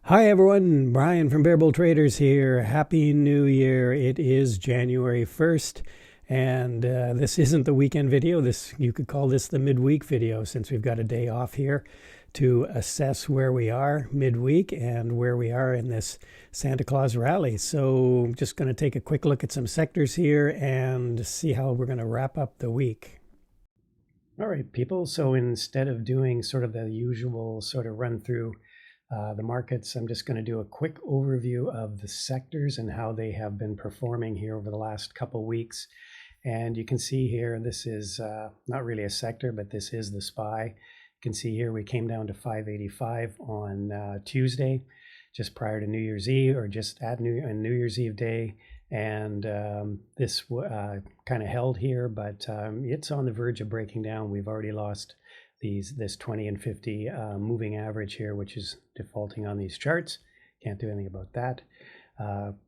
Hi everyone, Brian from Bearable Traders here. Happy New Year. It is January 1st and this isn't the weekend video. You could call this the midweek video since we've got a day off here to assess where we are midweek and where we are in this Santa Claus rally. So I'm just going to take a quick look at some sectors here and see how we're going to wrap up the week. All right, people. So instead of doing sort of the usual sort of run through the markets, I'm just going to do a quick overview of the sectors and how they have been performing here over the last couple weeks. And you can see here, this is not really a sector, but this is the SPY. You can see here we came down to 585 on Tuesday, just prior to New Year's Eve, or just at New Year's Eve day. And this kind of held here, but it's on the verge of breaking down. We've already lost this 20 and 50 moving average here, which is defaulting on these charts. Can't do anything about that.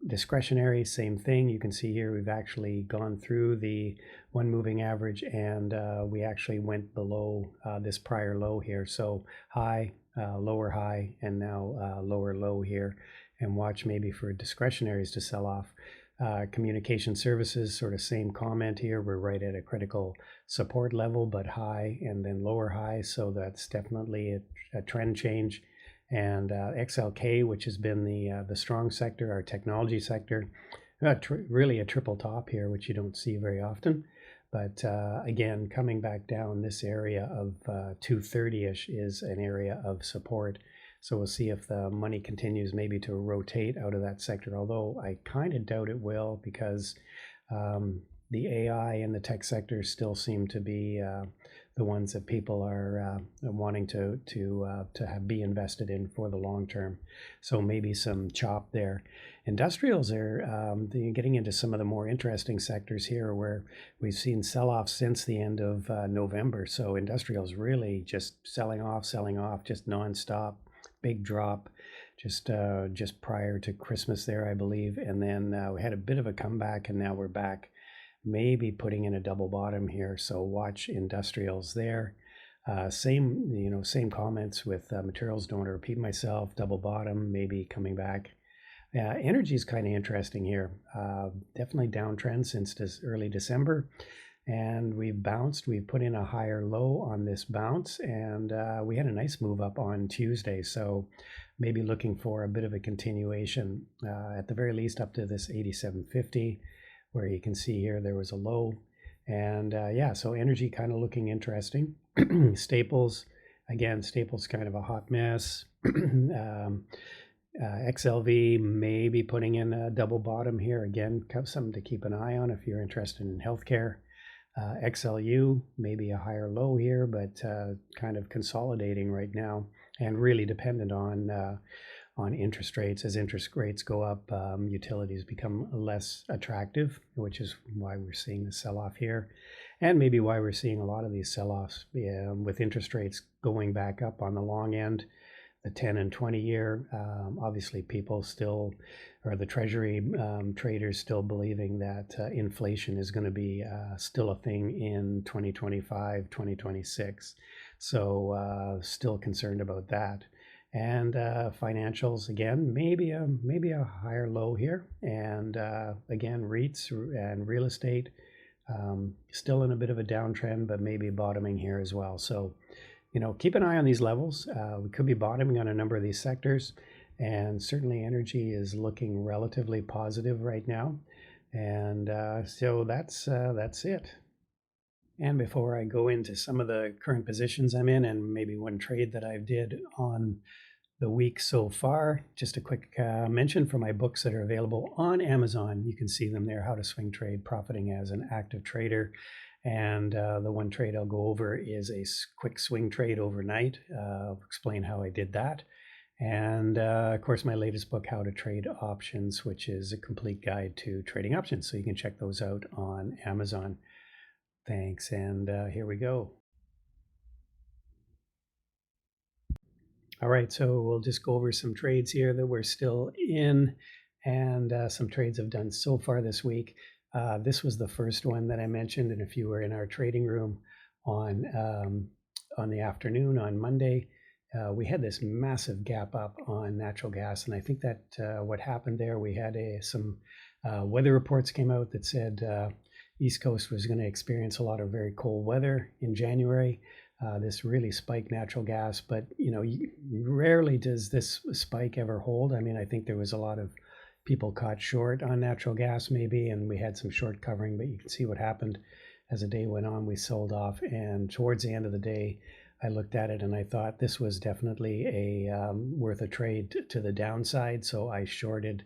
Discretionary, same thing. You can see here we've actually gone through the one moving average, and we actually went below this prior low here. So high, lower high, and now lower low here. And watch maybe for discretionaries to sell off. Communication services, sort of same comment here. We're right at a critical support level, but high and then lower high. So that's definitely a trend change. And XLK, which has been the strong sector, our technology sector, really a triple top here, which you don't see very often. But again, coming back down, this area of 230-ish is an area of support. So we'll see if the money continues maybe to rotate out of that sector, although I kind of doubt it will, because the AI and the tech sector still seem to be the ones that people are wanting to be invested in for the long term. So maybe some chop there. Industrials are getting into some of the more interesting sectors here, where we've seen sell-offs since the end of November. So industrials really just selling off, just nonstop. Big drop just prior to Christmas there, I believe, and then we had a bit of a comeback, and now we're back, maybe putting in a double bottom here. So watch industrials there. Same comments with materials. Don't want to repeat myself. Double bottom, maybe coming back. Energy is kind of interesting here. Definitely downtrend since early December. And we've bounced. We've put in a higher low on this bounce, and we had a nice move up on Tuesday. So maybe looking for a bit of a continuation, at the very least up to this 87.50, where you can see here there was a low. And so energy kind of looking interesting. Staples, again, Staples kind of a hot mess. XLV maybe putting in a double bottom here. Again, something to keep an eye on if you're interested in healthcare. XLU, maybe a higher low here, but kind of consolidating right now, and really dependent on interest rates. As interest rates go up, utilities become less attractive, which is why we're seeing the sell-off here, and maybe why we're seeing a lot of these sell-offs with interest rates going back up on the long end. The 10 and 20 year, obviously people still, or the treasury traders still believing that inflation is going to be still a thing in 2025, 2026. So still concerned about that. And financials, again, maybe a higher low here. And again, REITs and real estate, still in a bit of a downtrend, but maybe bottoming here as well. So keep an eye on these levels. We could be bottoming on a number of these sectors, and certainly energy is looking relatively positive right now. And so that's it. And before I go into some of the current positions I'm in, and maybe one trade that I did on the week so far, just a quick mention for my books that are available on Amazon. You can see them there, How to Swing Trade, Profiting as an Active Trader. And the one trade I'll go over is a quick swing trade overnight. I'll explain how I did that. And of course, my latest book, How to Trade Options, which is a complete guide to trading options. So you can check those out on Amazon. Thanks. And here we go. All right, so we'll just go over some trades here that we're still in, and some trades I've done so far this week. This was the first one that I mentioned, and if you were in our trading room on the afternoon on Monday, we had this massive gap up on natural gas, and I think that what happened there, we had some weather reports came out that said East Coast was going to experience a lot of very cold weather in January. This really spiked natural gas, but rarely does this spike ever hold. I mean, I think there was a lot of people caught short on natural gas maybe, and we had some short covering, but you can see what happened as the day went on. We sold off, and towards the end of the day, I looked at it and I thought this was definitely a worth a trade to the downside. So I shorted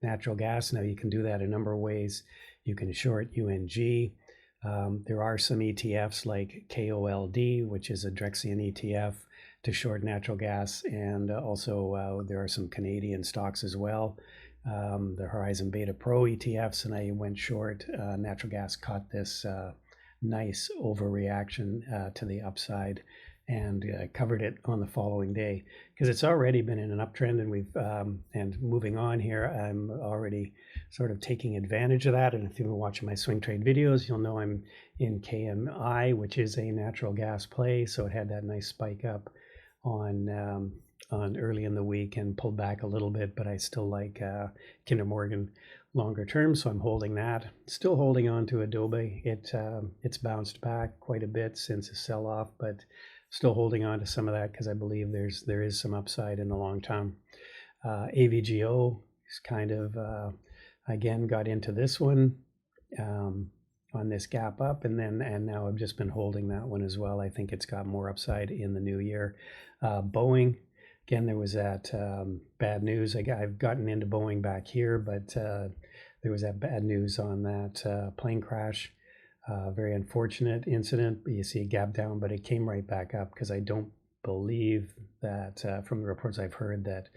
natural gas. Now you can do that a number of ways. You can short UNG. There are some ETFs like KOLD, which is a Drexian ETF, to short natural gas. And also there are some Canadian stocks as well. The Horizon Beta Pro ETFs, and I went short. Natural gas caught this nice overreaction to the upside and covered it on the following day because it's already been in an uptrend, and we've and moving on here, I'm already sort of taking advantage of that. And if you've been watching my swing trade videos, you'll know I'm in KMI, which is a natural gas play. So it had that nice spike up on early in the week and pulled back a little bit, but I still like Kinder Morgan longer term, so I'm holding that. Still holding on to Adobe. It's bounced back quite a bit since the sell-off, but still holding on to some of that because I believe there is some upside in the long term. AVGO is kind of again got into this one on this gap up, and now I've just been holding that one as well. I think it's got more upside in the new year. Boeing, again, there was that bad news. I've gotten into Boeing back here, but there was that bad news on that plane crash. Very unfortunate incident. You see a gap down, but it came right back up because I don't believe that from the reports I've heard that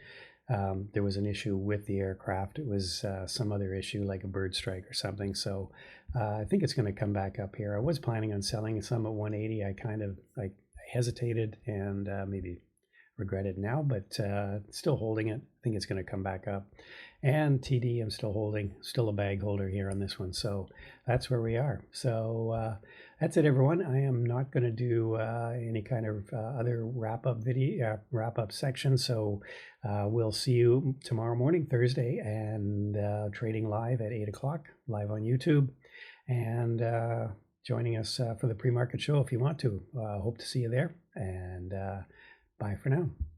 there was an issue with the aircraft. It was some other issue like a bird strike or something. So I think it's going to come back up here. I was planning on selling some at 180. I hesitated and maybe regret it now, but still holding it. I think it's going to come back up. And TD, I'm still holding, still a bag holder here on this one. So that's where we are. So that's it, everyone. I am not going to do any kind of other wrap-up section. So we'll see you tomorrow morning, Thursday, and trading live at 8 o'clock, live on YouTube. And joining us for the pre-market show if you want to. Hope to see you there. And bye for now.